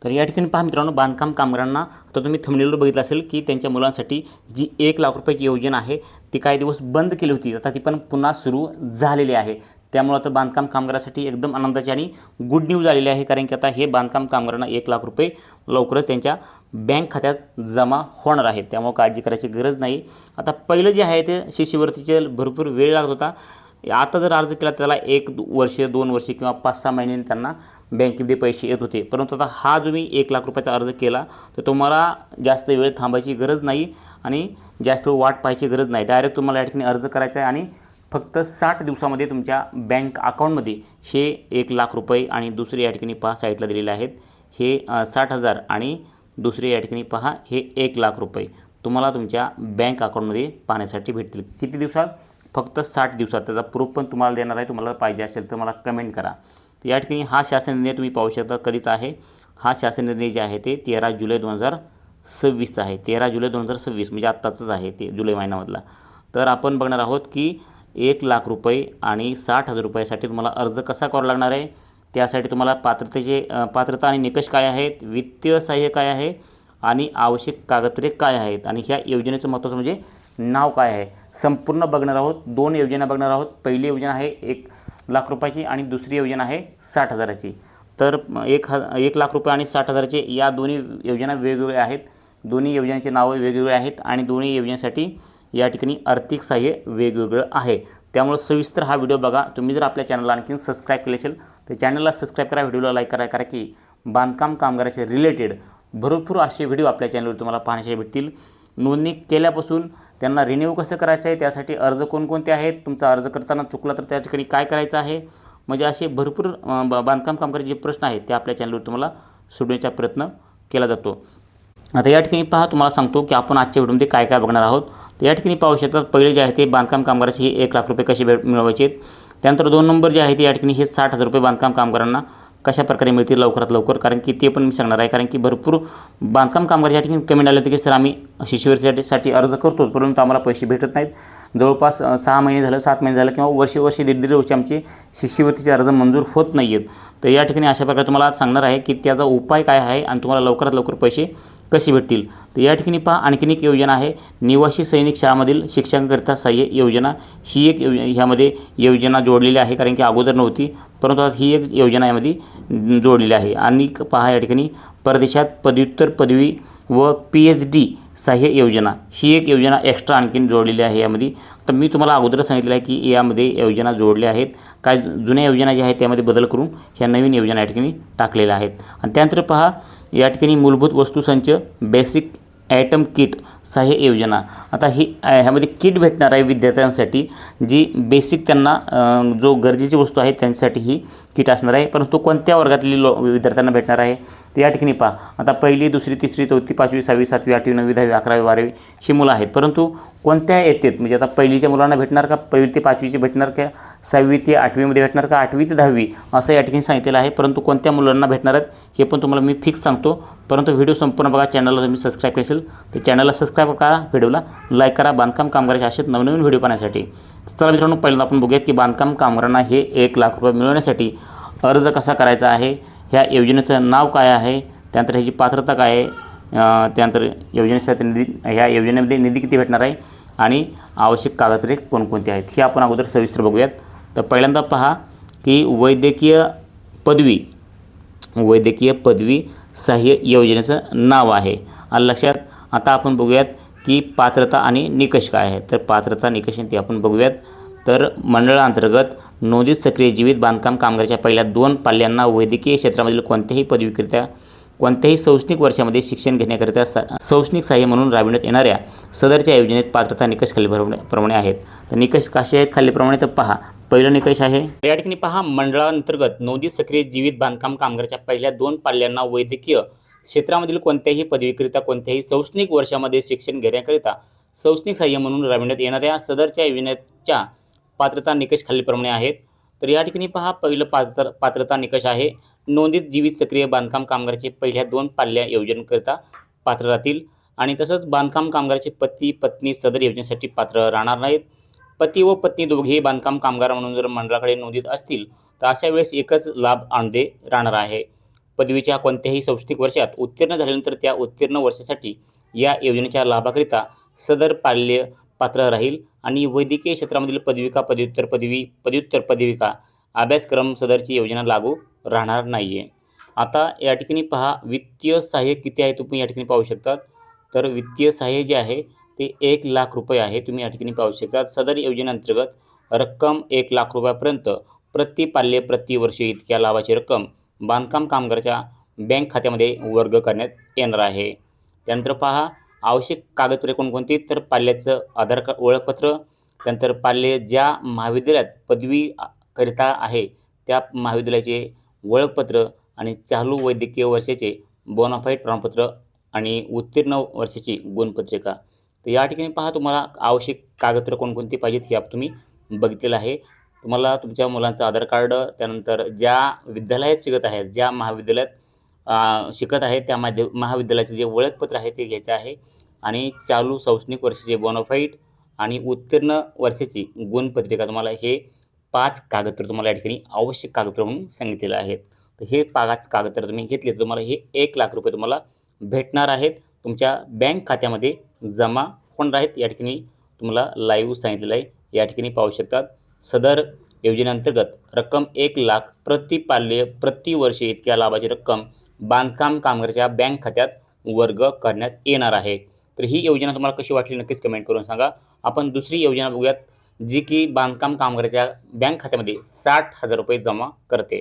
तर या ठिकाणी पहा मित्रांनो, बांधकाम कामगारांना आता तुम्ही थंबनेलवर बघितलं असेल की त्यांच्या मुलांसाठी जी 1 लाख रुपयाची योजना आहे ती काही दिवस बंद केली होती, आता ती पण पुन्हा सुरू झालेली आहे। त्यामुळे आता बांधकाम कामगारासाठी एकदम आनंदाची आणि गुड न्यूज आलेली आहे, कारण की आता हे बांधकाम कामगारांना 1 लाख रुपये लवकरच त्यांच्या बँक खात्यात जमा होणार आहेत। त्यामुळे काळजी करायची गरज नाही। आता पहिलं जे आहे ते शिष्यवृत्तीचे भरपूर वेळ लागत होता। आता जर अर्ज केला त्याला 1 वर्ष 2 वर्ष किंवा 5-6 महिन्यांनी त्यांना बँकेमध्ये पैसे येत होते, परंतु आता हा जो मी 1 लाख रुपयाचा अर्ज केला तर तुम्हाला जास्त वेळ थांबायची गरज नाही आणि जास्त वाट पाहायची गरज नाही। डायरेक्ट तुम्हाला या ठिकाणी अर्ज करायचा आहे आणि फक्त 60 दिवसामध्ये तुमच्या बँक अकाउंटमध्ये हे 1 लाख रुपये आणि दुसरे या ठिकाणी पहा साईडला दिलेले आहेत हे 60,000 आणि दुसरे या ठिकाणी पहा हे 1 लाख रुपये तुम्हाला तुमच्या बँक अकाउंटमध्ये पाहण्यासाठी भेटतील। किती दिवसात? फक्त 60 दिवसात। त्याचा प्रूफ पण तुम्हाला देणार आहे, तुम्हाला पाहिजे असेल तर मला कमेंट करा। तर या ठिकाणी हा शासन निर्णय तुम्ही पाहू शकता कधीचा आहे। हा शासन निर्णय जे आहे ते 13 जुलै 2026चा आहे। 13 जुलै 2026 म्हणजे आत्ताचंच आहे ते जुलै महिन्यामधला। तर आपण बघणार आहोत की 1 लाख रुपये आणि 60,000 रुपयासाठी तुम्हाला अर्ज कसा करावा लागणार आहे, त्यासाठी तुम्हाला पात्रता आणि निकष काय आहेत, वित्तीय सहाय्य काय आहे आणि आवश्यक कागदपत्रे काय आहेत आणि ह्या योजनेचं महत्त्वाचं म्हणजे नाव काय आहे, संपूर्ण बघणार आहोत। 2 योजना बघणार आहोत। पहिली योजना आहे 1 लाख रुपयाची आणि दुसरी योजना आहे 60,000ची। तर 1 लाख रुपये आणि 60,000चे या दोन्ही योजना वेगवेगळ्या आहेत। दोन्ही योजनांचे नाव वेगवेगळे आहेत आणि दोन्ही योजनेसाठी या ठिकाणी आर्थिक सहाय्य वेगवेगळं आहे। त्यामुळे सविस्तर हा व्हिडिओ बघा। तुम्ही जर आपल्या चॅनलला आणखीन सबस्क्राईब केले असेल तर चॅनलला सबस्क्राईब करा, व्हिडिओला लाईक करा, कारण की बांधकाम कामगाराचे रिलेटेड भरपूर असे व्हिडिओ आपल्या चॅनलवर तुम्हाला पाहण्यासाठी भेटतील। नोंदणी केल्यापासून त्यांना रिन्यू कसं करायचं आहे, त्यासाठी अर्ज कोणकोणते आहेत, तुमचा अर्ज करताना चुकला तर त्या ठिकाणी काय करायचं आहे, म्हणजे असे भरपूर बांधकाम कामगाराचे जे प्रश्न आहेत ते आपल्या चॅनलवर तुम्हाला सोडवण्याचा प्रयत्न केला जातो। आता या ठिकाणी पहा, तुम्हाला सांगतो की आपण आजच्या व्हिडिओमध्ये काय काय बघणार आहोत। तर या ठिकाणी पाहू शकतात पहिले जे आहे ते बांधकाम कामगाराचे हे 1 लाख रुपये कसे मिळवायचे आहेत। त्यानंतर 2 नंबर जे आहे ते या ठिकाणी हे 60,000 रुपये बांधकाम कामगारांना कशा प्रकारे मिळतील लवकरात लवकर, कारण की ते पण मी सांगणार आहे। कारण की भरपूर बांधकाम कामगार या ठिकाणी कमेंट आले होते की सर आम्ही शिष्यवृत्तीसाठी अर्ज करतो परंतु आम्हाला पैसे भेटत नाहीत। जवळपास 6 महिने झालं, 7 महिने झालं किंवा वर्ष दीड वर्ष आमचे शिष्यवृत्तीचे अर्ज मंजूर होत नाही आहेत। तर या ठिकाणी अशा प्रकारे तुम्हाला सांगणार आहे की त्याचा उपाय काय आहे आणि तुम्हाला लवकरात लवकर पैसे कसे भेटतील। तर या ठिकाणी पहा आणखीन एक योजना आहे निवासी सैनिक शाळांमधील शिक्षकांकरिता सहाय्य योजना। ही एक ह्यामध्ये योजना जोडलेली आहे, कारण की अगोदर नव्हती परंतु आता ही एक योजना यामध्ये जोडलेली आहे। आणि पहा या ठिकाणी परदेशात पदव्युत्तर पदवी व PhD सहाय्य योजना, ही एक योजना एक्स्ट्रा आणखीन जोडलेली आहे यामध्ये। तर मी तुम्हाला अगोदर सांगितलं आहे की यामध्ये योजना जोडल्या आहेत, काय जुन्या योजना ज्या आहेत त्यामध्ये बदल करून ह्या नवीन योजना या ठिकाणी टाकलेल्या आहेत। आणि त्यानंतर पहा या ठिकाणी मूलभूत वस्तूसंच बेसिक आयटम किट सहाय्य योजना। आता ही ह्यामध्ये किट भेटणार आहे विद्यार्थ्यांसाठी, जी बेसिक त्यांना जो गरजेची वस्तू आहेत त्यांच्यासाठी ही किट असणार आहे, परंतु कोणत्या वर्गातील विद्यार्थ्यांना भेटणार आहे ते या ठिकाणी पहा। आता 1ली 2री 3री 4थी 5वी 6वी 7वी 8वी 9वी 10वी 11वी 12वी ही मुलं आहेत, परंतु कोणत्या येतात म्हणजे आता 1लीच्या मुलांना भेटणार का, 1ली ते 5वीचे भेटणार का, 6वी ते 8वीमध्ये भेटणार का, 8वी ते 10वी असं या ठिकाणी सांगितलेलं आहे। परंतु कोणत्या मुलांना भेटणार आहेत हे पण तुम्हाला मी फिक्स सांगतो, परंतु व्हिडिओ संपूर्ण बघा। चॅनलला तुम्ही सबस्क्राईब केले असेल तर चॅनलला सबस्क्राईब करा, व्हिडिओला लाईक करा बांधकाम कामगाराचे असेच नवनवीन व्हिडिओ पाहण्यासाठी। चला मित्रांनो, पहिल्यांदा आपण बघूयात की बांधकाम कामगारांना हे 1 लाख रुपये मिळवण्यासाठी अर्ज कसा करायचा आहे, ह्या योजनेचं नाव काय आहे, त्यानंतर ह्याची पात्रता काय आहे, त्यानंतर योजनेसाठी ह्या योजनेमध्ये निधी किती भेटणार आहे आणि आवश्यक कागदपत्रे कोणकोणती आहेत हे आपण अगोदर सविस्तर बघूयात। तर पहिल्यांदा पहा की वैद्यकीय पदवी सहाय्य योजनेचं नाव आहे, आलं लक्षात। आता आपण बघूयात की पात्रता आणि निकष काय आहे। तर पात्रता निकष ते आपण बघूयात। तर मंडळाअंतर्गत नोंदित सक्रिय जीवित बांधकाम कामगाराच्या पहिल्या 2 पाल्यांना वैद्यकीय क्षेत्रामधील कोणत्याही पदवीकरिता कोणत्याही शैक्षणिक वर्षामध्ये शिक्षण घेण्याकरिता शैक्षणिक सहाय्य म्हणून राबविण्यात येणाऱ्या सदरच्या योजनेत पात्रता निकष खालीलप्रमाणे आहेत। तर निकष कसे आहेत खालीलप्रमाणे, तर पहा पहिला निकष आहे या ठिकाणी पहा मंडळांतर्गत नोंदित सक्रिय जीवित बांधकाम कामगाराच्या पहिल्या 2 पाल्यांना वैद्यकीय क्षेत्रामधील कोणत्याही पदवीकरिता कोणत्याही शैक्षणिक वर्षामध्ये शिक्षण घेण्याकरिता शैक्षणिक सहाय्य म्हणून राबविण्यात येणाऱ्या सदरच्या योजनेच्या पात्रता निकष खालीलप्रमाणे आहेत। तर या ठिकाणी पहा पहिलं पात्रता निकष आहे नोंदित जीवित सक्रिय बांधकाम कामगाराचे पहिल्या 2 पाल्य योजनेकरिता पात्र राहतील आणि तसंच बांधकाम कामगाराचे पती पत्नी सदर योजनेसाठी पात्र राहणार नाहीत। पती व पत्नी दोघेही बांधकाम कामगार म्हणून जर मंडळाकडे नोंदित असतील तर अशा वेळेस एकच लाभ आणते राहणार आहे। पदवीच्या कोणत्याही शैक्षणिक वर्षात उत्तीर्ण झाल्यानंतर त्या उत्तीर्ण वर्षासाठी या योजनेच्या लाभाकरिता सदर पाल्य पात्र राहील आणि वैद्यकीय क्षेत्रामधील पदविका पदव्युत्तर पदविका अभ्यासक्रम सदरची योजना लागू राहणार नाही आहे. आता या ठिकाणी पहा, वित्तीय सहाय्य किती आहे तुम्ही या ठिकाणी पाहू शकतात. तर वित्तीय सहाय्य जे आहे ते 1,00,000 रुपये आहे. तुम्ही या ठिकाणी पाहू शकता. सदर योजनेअंतर्गत रक्कम 1,00,000 रुपयापर्यंत प्रति पाल्य प्रति वर्ष इतक्या लाभाची रक्कम बांधकाम कामगाराच्या बँक खात्यामध्ये वर्ग करण्यात येणार आहे. त्यानंतर पहा, आवश्यक कागदपत्रे कोणकोणती. तर पाल्याचं आधार कार्ड, ओळखपत्र. त्यानंतर पाल्य ज्या महाविद्यालयात पदवी करिता आहे त्या महाविद्यालयाचे ओळखपत्र आणि चालू वैद्यकीय वर्षाचे बोनाफाईड प्रमाणपत्र आणि उत्तीर्ण वर्षाची गुणपत्रिका. तर या ठिकाणी पहा, तुम्हाला आवश्यक कागदपत्र कोणकोणती पाहिजेत हे तुम्ही बघितलेलं आहे. तुम्हाला तुमच्या मुलांचं आधार कार्ड, त्यानंतर ज्या विद्यालयात शिकत आहेत, ज्या महाविद्यालयात शिकत आहेत त्या महाविद्यालयाचे जे ओळखपत्र आहे ते घ्यायचं आहे आणि चालू शैक्षणिक वर्षाचे बोनाफाईड आणि उत्तीर्ण वर्षाची गुणपत्रिका. तुम्हाला हे 5 कागदपत्र तुम्हाला या ठिकाणी आवश्यक कागदपत्र म्हणून सांगितलेलं आहेत. तर हे 5 कागदपत्र तुम्ही घेतले तर तुम्हाला हे 1,00,000 रुपये तुम्हाला भेटणार आहेत, तुमच्या बँक खात्यामध्ये जमा होणार आहेत. या ठिकाणी तुम्हाला लाईव्ह सांगितलेलं आहे. या ठिकाणी पाहू शकतात. सदर योजनेअंतर्गत रक्कम 1,00,000 प्रति पाल्य प्रति वर्ष इतक्या लाभाची रक्कम बांधकाम कामगाराच्या बँक खात्यात वर्ग करण्यात येणार आहे. तर ही योजना तुम्हाला कशी वाटली नक्कीच कमेंट करून सांगा. आपण दुसरी योजना बघूयात, जी की बांधकाम कामगाराच्या बँक खात्यामध्ये 60,000 रुपये जमा करते.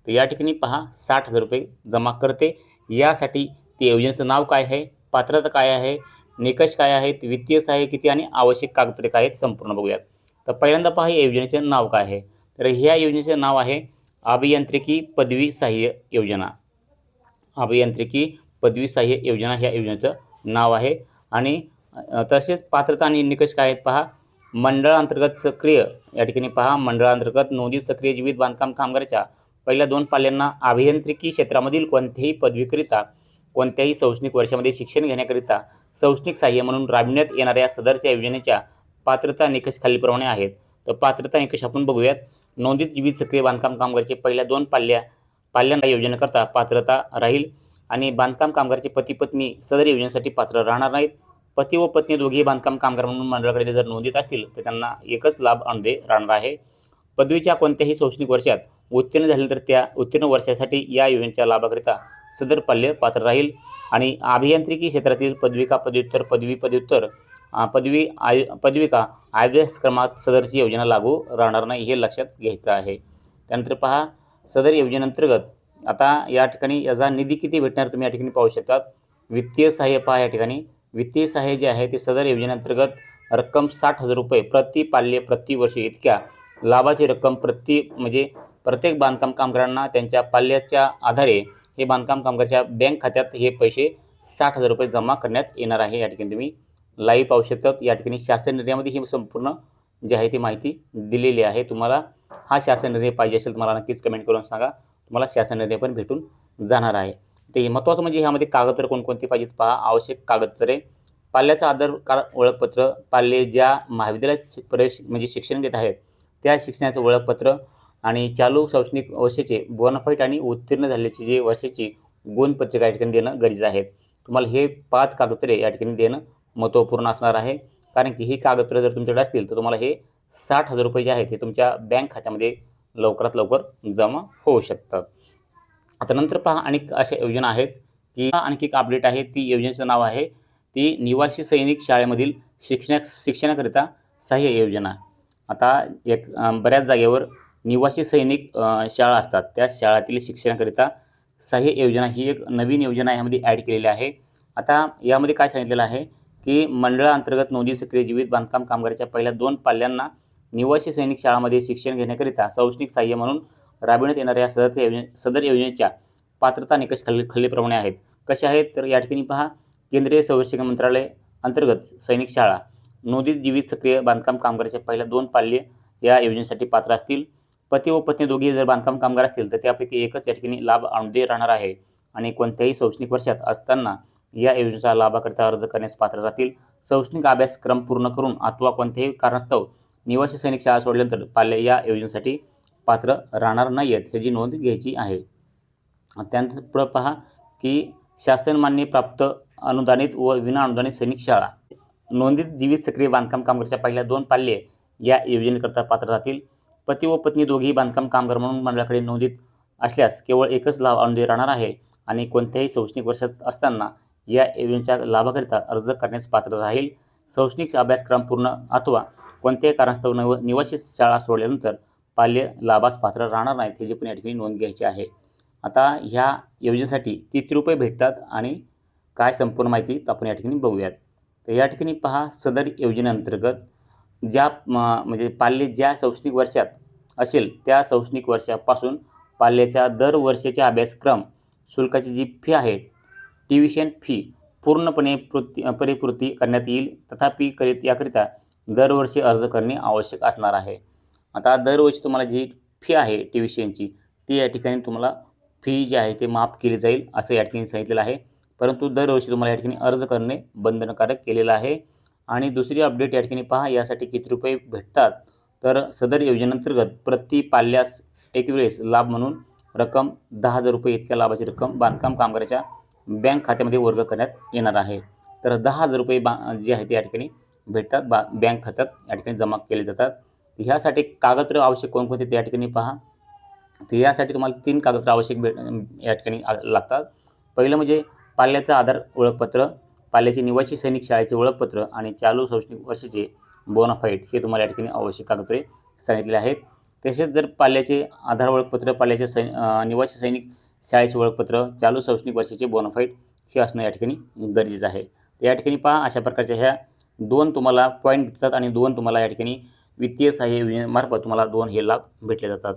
तर या ठिकाणी पहा, 60,000 रुपये जमा करते. यासाठी ते योजनेचं नाव काय आहे, पात्रता काय आहे, निकष काय आहेत, वित्तीय सहाय्य किती आणि आवश्यक कागदपत्रे काय आहेत संपूर्ण बघूयात. तर पहिल्यांदा पहा, या योजनेचे नाव काय आहे. तर ह्या योजनेचे नाव आहे अभियांत्रिकी पदवी सहाय्य योजना. अभियांत्रिकी पदवी सहाय्य योजना ह्या योजनेचं नाव आहे. आणि तसेच पात्रता आणि निकष काय आहेत पहा. मंडळांतर्गत सक्रिय, या ठिकाणी पहा, मंडळांतर्गत नोंदीत सक्रिय जीवित बांधकाम कामगाराच्या पहिल्या 2 पाल्यांना अभियांत्रिकी क्षेत्रामधील कोणत्याही पदवीकरिता कोणत्याही शैक्षणिक वर्षामध्ये शिक्षण घेण्याकरिता शैक्षणिक सहाय्य म्हणून राबविण्यात येणाऱ्या सदरच्या योजनेच्या पात्रता निकष खालीलप्रमाणे आहेत. तर पात्रता निकष आपण बघूयात. नोंदित जीवित सक्रिय बांधकाम कामगाराचे पहिल्या 2 पाल्यांना योजनेकरता पात्रता राहील आणि बांधकाम कामगाराचे पती पत्नी सदर योजनेसाठी पात्र राहणार नाहीत. पती व पत्नी दोघेही बांधकाम कामगार म्हणून मंडळाकडे जर नोंदित असतील तर त्यांना एकच लाभ अनुदान राहणार आहे. पदवीच्या कोणत्याही शैक्षणिक वर्षात उत्तीर्ण झाल्यानंतर त्या उत्तीर्ण वर्षासाठी या योजनेच्या लाभाकरिता सदर पाल्य पात्र राहील आणि अभियांत्रिकी क्षेत्रातील पदविका अभ्यासक्रमात सदरची योजना लागू राहणार नाही, हे लक्षात घ्यायचं आहे. त्यानंतर पहा, सदर योजनेअंतर्गत आता या ठिकाणी याचा निधी किती भेटणार तुम्ही या ठिकाणी पाहू शकतात. वित्तीय सहाय्य पहा, या ठिकाणी वित्तीय सहाय्य जे आहे ते सदर योजनेअंतर्गत रक्कम 60,000 रुपये प्रति पाल्य प्रति वर्ष इतक्या लाभाची रक्कम प्रत्येक बांधकाम कामगारांना त्यांच्या पाल्याच्या आधारे हे बांधकाम कामगाराच्या बँक खात्यात हे पैसे 60,000 रुपये जमा करण्यात येणार आहे. या ठिकाणी तुम्ही लाईव्ह पाहू शकतात. या ठिकाणी शासन निर्णयामध्ये ही संपूर्ण जी आहे ती माहिती दिलेली आहे. तुम्हाला हा शासन निर्णय पाहिजे असेल तुम्हाला नक्कीच कमेंट करून सांगा. तुम्हाला शासन निर्णय पण भेटून जाणार आहे. ते महत्त्वाचं म्हणजे ह्यामध्ये कागदपत्र कोणकोणती पाहिजेत पहा. आवश्यक कागदपत्रे, पाल्याचं आधार कार्ड, ओळखपत्र, पाल्य ज्या महाविद्यालयात शिक्षण घेत आहेत त्या शिक्षणाचं ओळखपत्र आणि चालू शैक्षणिक वर्षाचे बोनाफाईड आणि उत्तीर्ण झाल्याची जे वर्षाची गुणपत्रिका या ठिकाणी देणं गरजेचं आहे. तुम्हाला हे 5 कागदपत्रे या ठिकाणी देणं महत्त्वपूर्ण असणार आहे. कारण की ही कागदपत्रे जर तुमच्याकडे असतील तर तुम्हाला हे 60,000 रुपये जे आहेत ते तुमच्या बँक खात्यामध्ये लवकरात लवकर जमा होऊ शकतात. आता नंतर पहा, अनेक अशा योजना आहेत की आणखी एक अपडेट आहे. ती योजनेचं नाव आहे ती निवासी सैनिक शाळेमधील शिक्षणाकरिता सहाय्य योजना. आता बऱ्याच जागेवर निवासी सैनिक शाळा असतात, त्या शाळातील शिक्षणाकरिता सहाय्य योजना ही एक नवीन योजना यामध्ये ॲड केलेली आहे. आता यामध्ये काय सांगितलेलं आहे की मंडळांतर्गत नोंदी सक्रिय जीवित बांधकाम कामगाराच्या पहिल्या 2 पाल्यांना निवासी सैनिक शाळामध्ये शिक्षण घेण्याकरिता शैक्षणिक सहाय्य म्हणून राबविण्यात येणाऱ्या सदर योजनेच्या पात्रता निकष खालीलप्रमाणे आहेत. कसे आहेत तर या ठिकाणी पहा, केंद्रीय संरक्षण मंत्रालय अंतर्गत सैनिक शाळा नोंदित जीवित सक्रिय बांधकाम कामगाराच्या पहिल्या 2 पाल्य या योजनेसाठी पात्र असतील. पती व पत्नी दोघे जर बांधकाम कामगार असतील तर त्यापैकी एकच या ठिकाणी लाभ अनुदान राहणार आहे आणि कोणत्याही शैक्षणिक वर्षात असताना या योजनेचा लाभाकरिता अर्ज करण्यास पात्र राहतील. शैक्षणिक अभ्यासक्रम पूर्ण करून अथवा कोणत्याही कारणास्तव निवासी सैनिक शाळा सोडल्यानंतर पाल्य या योजनेसाठी पात्र राहणार नाही आहेत, ह्याची नोंद घ्यायची आहे. त्यानंतर पुढं पहा की शासन मान्य प्राप्त अनुदानित व विना अनुदानित सैनिक शाळा नोंदीत जीवित सक्रिय बांधकाम कामगाराच्या पहिल्या 2 पाल्ये या योजनेकरता पात्र राहतील. पती व पत्नी दोघेही बांधकाम कामगार म्हणून मंडळाकडे नोंदीत असल्यास केवळ एकच लाभ अनुदान राहणार आहे आणि कोणत्याही शैक्षणिक वर्षात असताना या योजनेच्या लाभाकरिता अर्ज करण्यास पात्र राहील. शैक्षणिक अभ्यासक्रम पूर्ण अथवा कोणत्याही कारणास्तव निवासी शाळा सोडल्यानंतर पाल्य लाभास पात्र राहणार नाहीत, हे जे पण या ठिकाणी नोंद घ्यायची आहे. आता ह्या योजनेसाठी किती रुपये भेटतात आणि काय संपूर्ण माहिती आपण या ठिकाणी बघूयात. तर या ठिकाणी पहा, सदर योजनेअंतर्गत ज्या म्हणजे पाल्य ज्या शैक्षणिक वर्षात असेल त्या शैक्षणिक वर्षापासून पाल्याच्या दर वर्षाच्या अभ्यासक्रम शुल्काची जी फी आहे, ट्युशन फी पूर्णपणे परिपूर्ती करण्यात येईल. तथापि याकरिता दरवर्षी अर्ज करणे आवश्यक असणार आहे. आता दरवर्षी तुम्हाला जी फी आहे ट्युशनची, ती या ठिकाणी तुम्हाला फी जी आहे ते माफ केली जाईल असं या ठिकाणी सांगितलेलं आहे. परंतु दरवर्षी तुम्हाला या ठिकाणी अर्ज करणे बंधनकारक केलेलं आहे. आणि दुसरी अपडेट या ठिकाणी पहा, यासाठी किती रुपये भेटतात. तर सदर योजनेअंतर्गत प्रति पाल्यास एक वेळेस लाभ म्हणून रक्कम 10,000 रुपये इतक्या लाभाची रक्कम बांधकाम कामगाराच्या बँक खात्यामध्ये वर्ग करण्यात येणार आहे. तर 10,000 रुपये जे आहे ते या ठिकाणी भेटतात, बँक खात्यात या ठिकाणी जमा केले जातात. ह्यासाठी कागदपत्र आवश्यक कोणकोणते ते या ठिकाणी पहा. तर यासाठी तुम्हाला 3 कागदपत्र आवश्यक या ठिकाणी लागतात. पहिलं म्हणजे पाल्याचं आधार ओळखपत्र, पाल्याचे निवासी सैनिक शाळेचे ओळखपत्र आणि चालू शैक्षणिक वर्षाचे बोनाफाईड हे तुम्हाला या ठिकाणी आवश्यक कागदपत्रे सांगितलेले आहेत. तसेच जर पाल्याचे आधार ओळखपत्र, पाल्याचे निवासी सैनिक शाळेचे ओळखपत्र, चालू शैक्षणिक वर्षाचे बोनाफाईड हे असणं या ठिकाणी गरजेचं आहे. या ठिकाणी पहा, अशा प्रकारच्या ह्या 2 तुम्हाला पॉईंट भेटतात आणि 2 तुम्हाला या ठिकाणी वित्तीय सहाय्य योजनेमार्फत तुम्हाला 2 हे लाभ भेटले जातात.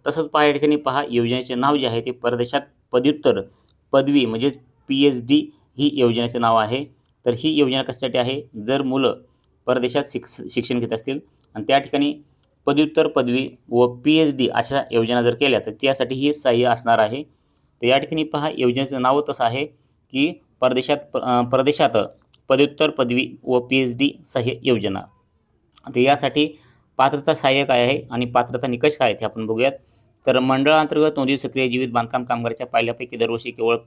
तसंच पहा, या ठिकाणी पहा, योजनेचे नाव जे आहे ते परदेशात पदव्युत्तर पदवी म्हणजे PhD ही योजनेचं नाव आहे. तर ही योजना कशासाठी आहे, जर मुलं परदेशात शिक्षण घेत असतील आणि त्या ठिकाणी पदव्युत्तर पदवी व PhD अशा योजना जर केल्या तर त्यासाठी ही सहाय्य असणार आहे. तर या ठिकाणी पहा, योजनेचं नाव तसं आहे की परदेशात पदव्युत्तर पदवी व PhD सहाय्य योजना. तर यासाठी पात्रता सहाय्य काय आहे आणि पात्रता निकष काय आहेत हे आपण बघूयात. तर मंडळाअंतर्गत नोंदणी सक्रिय जीवित बांधकाम कामगाराच्या पाल्यापैकी दरवर्षी केवळ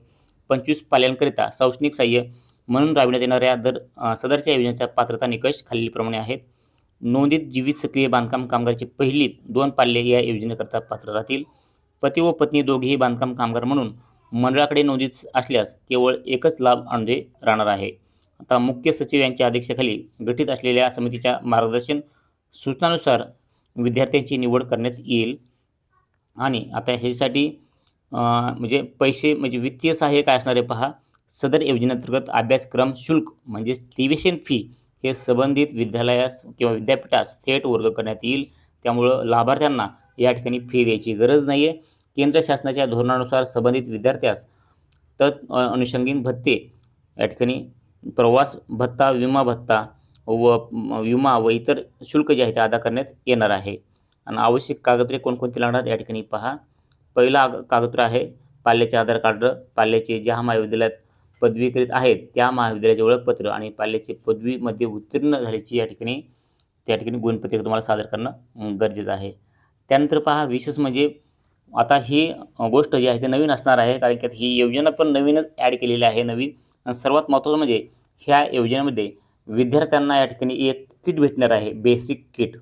25 पाल्यांकरिता शैक्षणिक सहाय्य म्हणून राबविण्यात येणाऱ्या सदरच्या योजनेच्या पात्रता निकष खालीलप्रमाणे आहेत. नोंदीत जीवित सक्रिय बांधकाम कामगाराची पहिली 2 पाल्ये या योजनेकरता पात्र राहतील. पती व पत्नी दोघेही बांधकाम कामगार म्हणून मंडळाकडे नोंदीत असल्यास केवळ एकच लाभ अनुदान राहणार आहे. आता मुख्य सचिव यांच्या अध्यक्षतेखाली गठीत असलेल्या समितीच्या मार्गदर्शन सूचनानुसार विद्यार्थ्यांची निवड करण्यात येईल. आणि आता ह्यासाठी म्हणजे पैसे म्हणजे वित्तीय सहाय्य काय असणार आहे पहा, सदर योजनेअंतर्गत अभ्यासक्रम शुल्क म्हणजे ट्युशन फी हे संबंधित विद्यालयास किंवा विद्यापीठास थेट वर्ग करण्यात येईल. त्यामुळं लाभार्थ्यांना या ठिकाणी फी द्यायची गरज नाही आहे. केंद्र शासनाच्या धोरणानुसार संबंधित विद्यार्थ्यास अनुषंगिक भत्ते या ठिकाणी प्रवास भत्ता, विमा भत्ता व इतर शुल्क जे आहे ते अदा करण्यात येणार आहे. आणि आवश्यक कागदपत्रे कोणकोणती लागणार या ठिकाणी पहा. पहिला कागदपत्र आहे पाल्याचे आधार कार्ड, पाल्याचे ज्या महाविद्यालयात पदवीकृत आहेत त्या महाविद्यालयाचे ओळखपत्र आणि पाल्याचे पदवीमध्ये उत्तीर्ण झाल्याची त्या ठिकाणी गुणपत्रिका तुम्हाला सादर करणं गरजेचं आहे. त्यानंतर पहा, विशेष म्हणजे आता ही गोष्ट जी आहे ते नवीन असणार आहे, कारण की ही योजना पण नवीनच ॲड केलेली आहे नवीन. आणि सर्वात महत्त्वाचं म्हणजे ह्या योजनेमध्ये विद्यार्थ्यांना या ठिकाणी एक किट भेटणार आहे, बेसिक किट.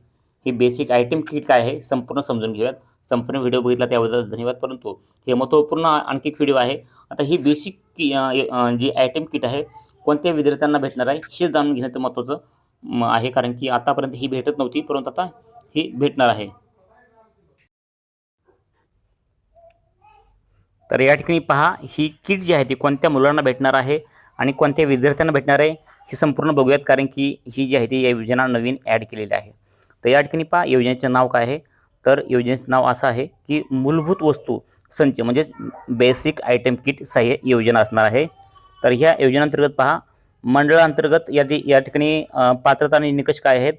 ही बेसिक आयटम किट काय आहे संपूर्ण समजून घेऊयात. संपूर्ण व्हिडिओ बघितला त्याबद्दल धन्यवाद. परंतु हे महत्त्वपूर्ण आणखी एक व्हिडिओ आहे. आता ही बेसिक जी आयटम किट आहे कोणत्या विद्यार्थ्यांना भेटणार आहे हे जाणून घेण्याचं महत्त्वाचं आहे, कारण की आतापर्यंत ही भेटत नव्हती परंतु आता ही भेटणार आहे. तर या ठिकाणी पहा, ही किट जी आहे ती कोणत्या मुलांना भेटणार आहे आणि कोणत्या विद्यार्थ्यांना भेटणार आहे हे संपूर्ण बघूयात, कारण की ही जी आहे ती या योजना नवीन ॲड केलेली आहे. तर या ठिकाणी पहा, योजनेचं नाव काय आहे, तर योजनेचं नाव असं आहे की मूलभूत वस्तू संच म्हणजेच बेसिक आयटम किट सहाय्य योजना असणार आहे. तर ह्या योजनेअंतर्गत पहा, मंडळाअंतर्गत या ठिकाणी पात्रता आणि निकष काय आहेत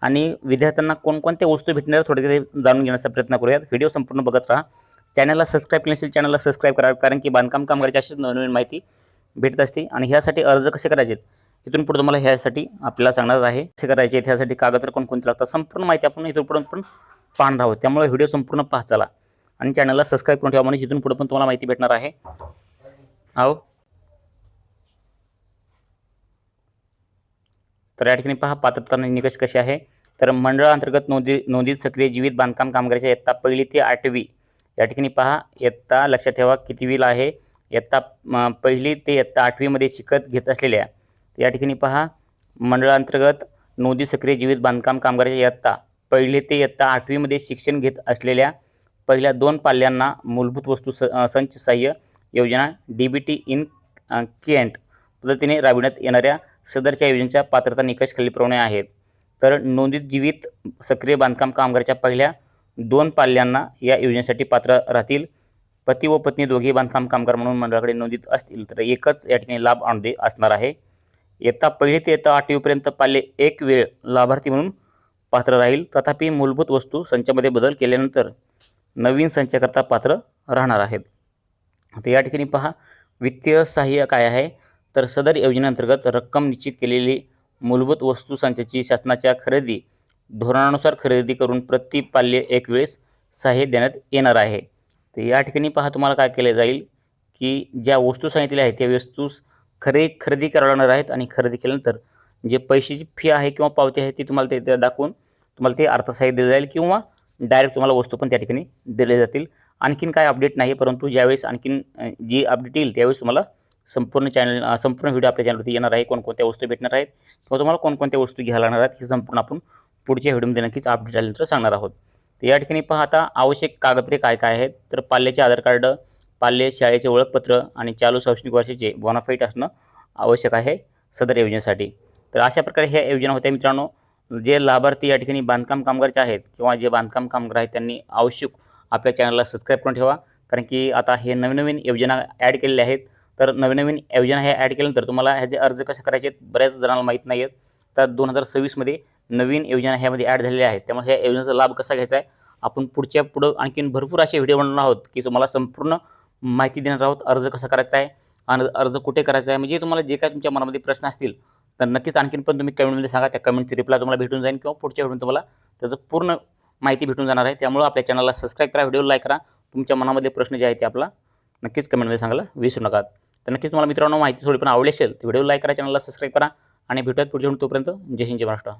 आणि विद्यार्थ्यांना कोणकोणत्या वस्तू भेटणार थोडक्यात जाणून घेण्याचा प्रयत्न करूयात. व्हिडिओ संपूर्ण बघत राहा. चॅनलला सबस्क्राईब केले नसेल चॅनलला सबस्क्राईब करा, कारण की बांधकाम कामगाराची अशीच नवीन माहिती भेटत असते. आणि ह्यासाठी अर्ज कसे करायचे इथून पुढे तुम्हाला ह्यासाठी आपल्याला सांगणार आहे. कसे करायचे ह्यासाठी कागदपत्र कोणकोणते लागतात संपूर्ण माहिती आपण इथून पुढे पण पाहणार आहोत. त्यामुळे व्हिडिओ संपूर्ण पाहा चला. आणि चॅनलला सबस्क्राईब करून ठेवा, म्हणजे इथून पुढे पण तुम्हाला माहिती भेटणार आहे. आहो तर या ठिकाणी पहा पात्रता निकष कसे आहे. तर मंडळांतर्गत नोंदीत सक्रिय जीवित बांधकाम कामगाराच्या इयत्ता 1ली ते 8वी या ठिकाणी पहा इयत्ता लक्षात ठेवा कितवीला आहे. इयत्ता 1ली ते इयत्ता 8वीमध्ये शिकत घेत असलेल्या या ठिकाणी पहा मंडळांतर्गत नोंदीत सक्रिय जीवित बांधकाम कामगाराच्या इयत्ता 1ली ते इयत्ता 8वीमध्ये शिक्षण घेत असलेल्या पहिल्या 2 पाल्यांना मूलभूत वस्तू संच सहाय्य योजना DBT इन केंट पद्धतीने राबविण्यात येणाऱ्या सदरच्या योजनेच्या पात्रता निकष खालीलप्रमाणे आहेत. तर नोंदीत जीवित सक्रिय बांधकाम कामगाराच्या पहिल्या 2 पाल्यांना या योजनेसाठी पात्र राहतील. पती व पत्नी दोघेही बांधकाम कामगार म्हणून मंडळाकडे नोंदीत असतील तर एकच या ठिकाणी लाभ असणार आहे. इयत्ता 1ली ते इयत्ता 8वीपर्यंत पाल्य एक वेळ लाभार्थी म्हणून पात्र राहील. तथापि मूलभूत वस्तू संचामध्ये बदल केल्यानंतर नवीन संचाकरता पात्र राहणार आहेत. तर या ठिकाणी पहा वित्तीय सहाय्य काय आहे. तर सदर योजनेअंतर्गत रक्कम निश्चित केलेली मूलभूत वस्तू संचाची शासनाच्या खरेदी धोरणानुसार खरेदी करून प्रति पाल्य एक वेळेस सहाय्य देण्यात येणार आहे. तर या ठिकाणी पहा तुम्हाला काय केले जाईल की ज्या वस्तू सांगितलेल्या आहेत त्या वस्तू खरेदी करायला लागणार आहेत आणि खरेदी केल्यानंतर जे पैशाची फी आहे किंवा पावती आहे ती तुम्हाला ते दाखवून तुम्हाला ते अर्थसहाय्य दिलं जाईल किंवा डायरेक्ट तुम्हाला वस्तू पण त्या ठिकाणी दिले जातील. आणखीन काय अपडेट नाही, परंतु ज्यावेळेस आणखीन जी अपडेट येईल त्यावेळेस तुम्हाला संपूर्ण व्हिडिओ आपल्या चॅनलवरती येणार आहे. कोणकोणत्या वस्तू भेटणार आहेत किंवा तुम्हाला कोणकोणत्या वस्तू घ्यायला लागणार आहेत हे संपूर्ण आपण पुढच्या व्हिडिओमध्ये नक्कीच अपडेट आल्यानंतर सांगणार आहोत. तर या ठिकाणी पहा आता आवश्यक कागदपत्रे काय काय आहेत. तर पाल्याचे आधार कार्ड, पाल्य शाळेचे ओळखपत्र आणि चालू शैक्षणिक वर्षाचे बोनाफाईड असणं आवश्यक आहे सदर योजनेसाठी. तर अशा प्रकारे ह्या योजना होत्या मित्रांनो. जे लाभार्थी या ठिकाणी बांधकाम कामगारचे आहेत किंवा जे बांधकाम कामगार आहेत त्यांनी आवश्यक आपल्या चॅनलला सबस्क्राईब करून ठेवा, कारण की आता हे नवीन योजना ॲड केलेल्या आहेत. तर नवीन योजना ह्या ॲड केल्यानंतर तुम्हाला ह्याचे अर्ज कसे करायचे बऱ्याच जणांना माहीत नाही आहेत. तर 2026मध्ये नवीन योजना ह्यामध्ये ॲड झालेल्या आहेत. त्यामुळे ह्या योजनेचा लाभ कसा घ्यायचा आहे आपण पुढं आणखीन भरपूर असे व्हिडिओ बनवणार आहोत की तुम्हाला संपूर्ण माहिती देणार आहोत. अर्ज कसा करायचा आहे आणि अर्ज कुठे करायचा आहे, म्हणजे तुम्हाला जे काय तुमच्या मनामध्ये प्रश्न असतील तर नक्कीच आणखीन पण तुम्ही कमेंटमध्ये सांगा. त्या कमेंटची रिप्लाय तुम्हाला भेटून जाईल किंवा पुढच्या व्हिडिओ तुम्हाला त्याचं पूर्ण माहिती भेटून जाणार आहे. त्यामुळे आपल्या चॅनलला सबस्क्राईब करा, व्हिडिओ लाईक करा. तुमच्या मनामध्ये प्रश्न जे आहेत ते आपला नक्कीच कमेंटमध्ये सांगायला विसरू नका. तर नक्कीच तुम्हाला मित्रांनो माहिती थोडी पण आवडली असेल तर व्हिडिओ लाईक करा, चॅनलला सबस्क्राईब करा आणि भेटूयात पुढच्या व्हिडिओ. तोपर्यंत जय हिंद जय महाराष्ट्र.